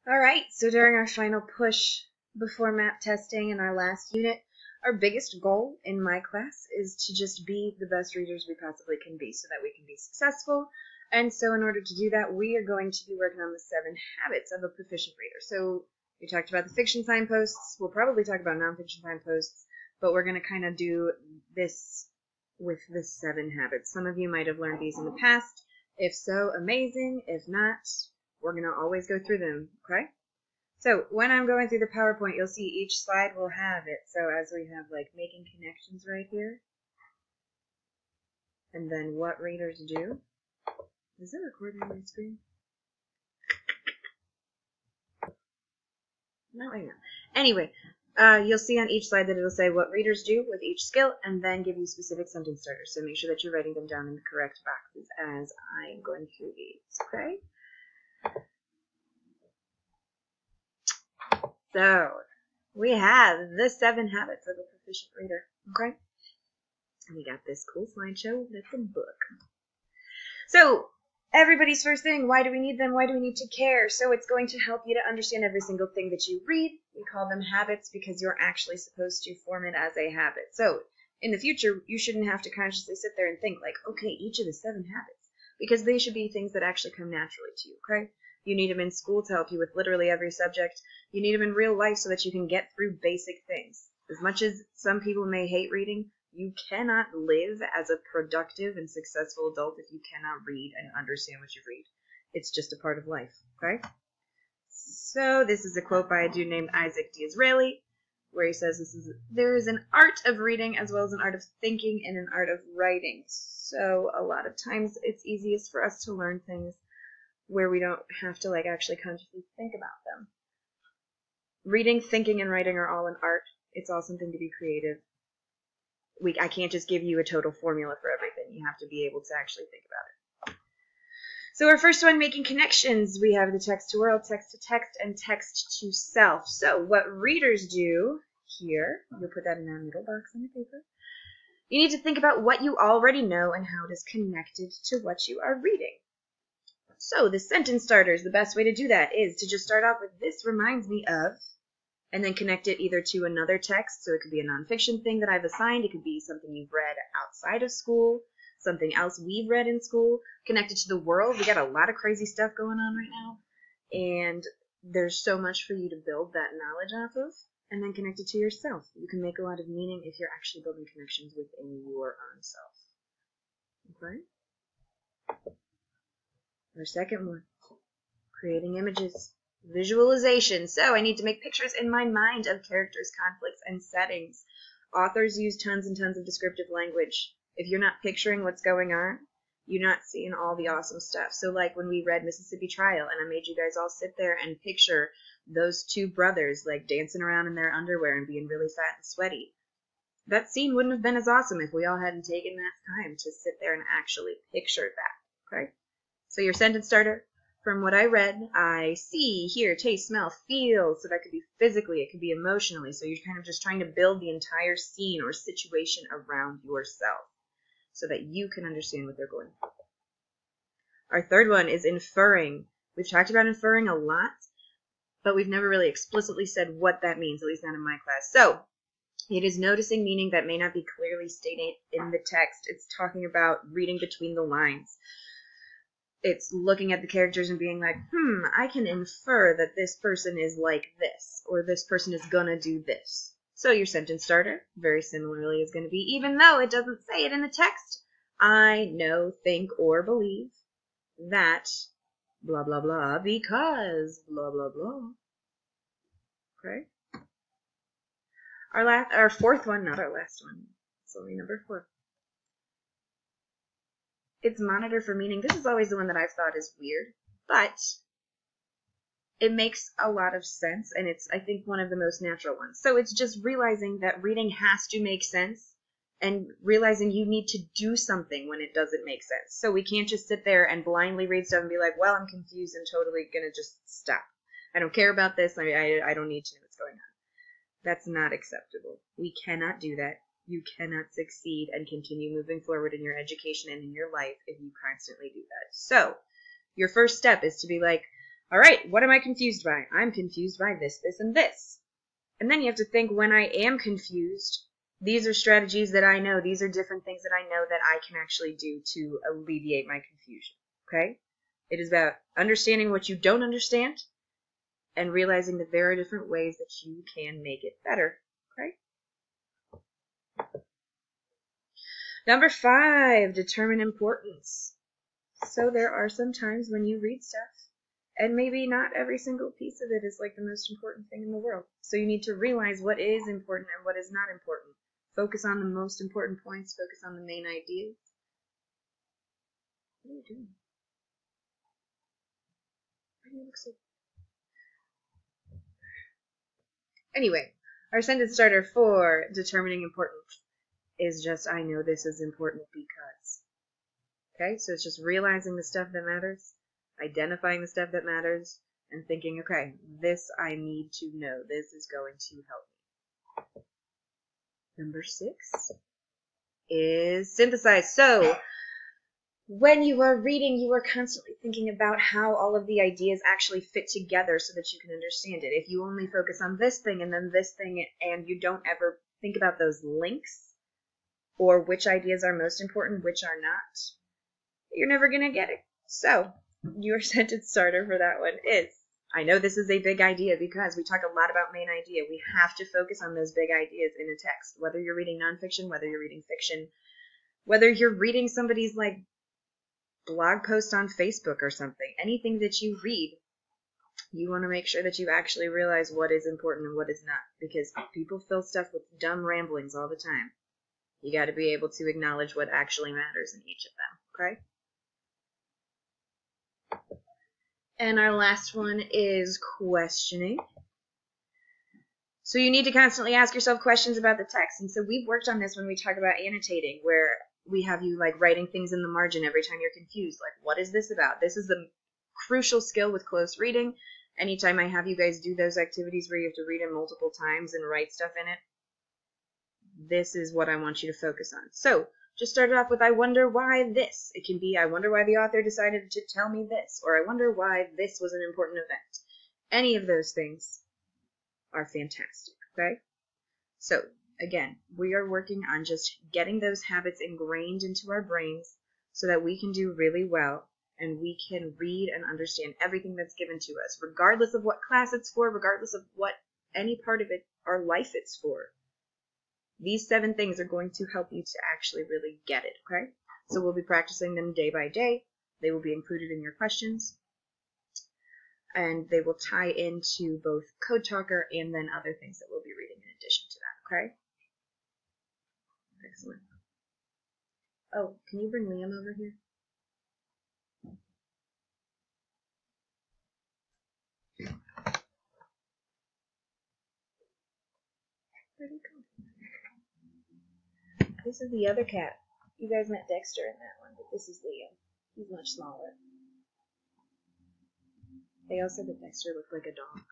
All right, so during our final push before map testing in our last unit, our biggest goal in my class is to just be the best readers we possibly can be so that we can be successful. And so in order to do that, we are going to be working on the 7 habits of a proficient reader. So we talked about the fiction signposts. We'll probably talk about nonfiction signposts, but we're going to kind of do this with the 7 habits. Some of you might have learned these in the past. If so, amazing. If not, we're going to always go through them, okay? So when I'm going through the PowerPoint, you'll see each slide will have it. So as we have like making connections right here, and then what readers do. Is it recording on my screen? No, I know. Anyway, you'll see on each slide that it'll say what readers do with each skill, and then give you specific sentence starters. So make sure that you're writing them down in the correct boxes as I'm going through these, okay? So, we have the 7 habits of a proficient reader, okay? And we got this cool slideshow that's a book. So, everybody's first thing, why do we need them? Why do we need to care? So it's going to help you to understand every single thing that you read. We call them habits because you're actually supposed to form it as a habit. So, in the future, you shouldn't have to consciously sit there and think like, okay, each of the 7 habits. Because they should be things that actually come naturally to you, okay? You need them in school to help you with literally every subject. You need them in real life so that you can get through basic things. As much as some people may hate reading, you cannot live as a productive and successful adult if you cannot read and understand what you read. It's just a part of life, okay? So this is a quote by a dude named Isaac D'Israeli, where he says, there is an art of reading as well as an art of thinking and an art of writing. So a lot of times it's easiest for us to learn things where we don't have to like actually consciously think about them. Reading, thinking, and writing are all an art. It's all something to be creative. I can't just give you a total formula for everything. You have to be able to actually think about it. So our first one, making connections. We have the text to world, text to text, and text to self. So what readers do here, you'll put that in that middle box on your paper. You need to think about what you already know and how it is connected to what you are reading. So the sentence starters, the best way to do that is to just start off with this reminds me of, and then connect it either to another text. So it could be a nonfiction thing that I've assigned. It could be something you've read outside of school, something else we've read in school, connected to the world. We got a lot of crazy stuff going on right now. And there's so much for you to build that knowledge off of, and then connect it to yourself. You can make a lot of meaning if you're actually building connections within your own self. Okay? Our second one, creating images. Visualization. So I need to make pictures in my mind of characters, conflicts, and settings. Authors use tons and tons of descriptive language. If you're not picturing what's going on, you're not seeing all the awesome stuff. So like when we read Mississippi Trial, and I made you guys all sit there and picture those 2 brothers like dancing around in their underwear and being really fat and sweaty. That scene wouldn't have been as awesome if we all hadn't taken that time to sit there and actually picture that. Okay? So your sentence starter, from what I read, I see, hear, taste, smell, feel. So that could be physically, it could be emotionally. So you're kind of just trying to build the entire scene or situation around yourself so that you can understand what they're going through. Our third one is inferring. We've talked about inferring a lot, but we've never really explicitly said what that means, at least not in my class. So it is noticing meaning that may not be clearly stated in the text. It's talking about reading between the lines. It's looking at the characters and being like, I can infer that this person is like this, or this person is gonna do this. So your sentence starter, very similarly, is going to be, even though it doesn't say it in the text, I know, think, or believe that blah, blah, blah, because blah, blah, blah. Okay? Our fourth one, not our last one. It's only number 4. It's monitor for meaning. This is always the one that I've thought is weird, but it makes a lot of sense, and it's, I think, one of the most natural ones. So it's just realizing that reading has to make sense, and realizing you need to do something when it doesn't make sense. So we can't just sit there and blindly read stuff and be like, well, I'm confused and totally going to just stop. I don't care about this. I don't need to know what's going on. That's not acceptable. We cannot do that. You cannot succeed and continue moving forward in your education and in your life if you constantly do that. So your first step is to be like, All right, what am I confused by? I'm confused by this, this, and this. And then you have to think, when I am confused, these are strategies that I know. These are different things that I know that I can actually do to alleviate my confusion. Okay? It is about understanding what you don't understand and realizing that there are different ways that you can make it better. Okay? Number 5, determine importance. So there are some times when you read stuff, and maybe not every single piece of it is like the most important thing in the world. So you need to realize what is important and what is not important. Focus on the most important points. Focus on the main ideas. What are you doing? Why do you look so... Anyway, our sentence starter for determining importance is just, I know this is important because. Okay, so it's just realizing the stuff that matters, identifying the stuff that matters, and thinking, okay, this I need to know. This is going to help me. Number 6 is synthesize. So when you are reading, you are constantly thinking about how all of the ideas actually fit together so that you can understand it. If you only focus on this thing and then this thing, and you don't ever think about those links, or which ideas are most important, which are not, you're never going to get it. So your sentence starter for that one is, I know this is a big idea because we talk a lot about main idea. We have to focus on those big ideas in a text, whether you're reading nonfiction, whether you're reading fiction, whether you're reading somebody's like blog post on Facebook or something. Anything that you read, you want to make sure that you actually realize what is important and what is not, because people fill stuff with dumb ramblings all the time. You got to be able to acknowledge what actually matters in each of them, okay? And our last one is questioning. So you need to constantly ask yourself questions about the text. And so we've worked on this when we talk about annotating, where we have you like writing things in the margin every time you're confused. Like, what is this about? This is the crucial skill with close reading. Anytime I have you guys do those activities where you have to read it multiple times and write stuff in it, this is what I want you to focus on. So just start it off with, I wonder why this. It can be, I wonder why the author decided to tell me this, or I wonder why this was an important event. Any of those things are fantastic, okay? So, again, we are working on just getting those habits ingrained into our brains so that we can do really well and we can read and understand everything that's given to us, regardless of what class it's for, regardless of what any part of it, our life it's for. These 7 things are going to help you to actually really get it, okay? So we'll be practicing them day by day. They will be included in your questions. And they will tie into both Code Talker and then other things that we'll be reading in addition to that, okay? Excellent. Oh, can you bring Liam over here? Where'd he go? This is the other cat. You guys met Dexter in that one, but this is Liam. He's much smaller. They all said that Dexter looked like a dog.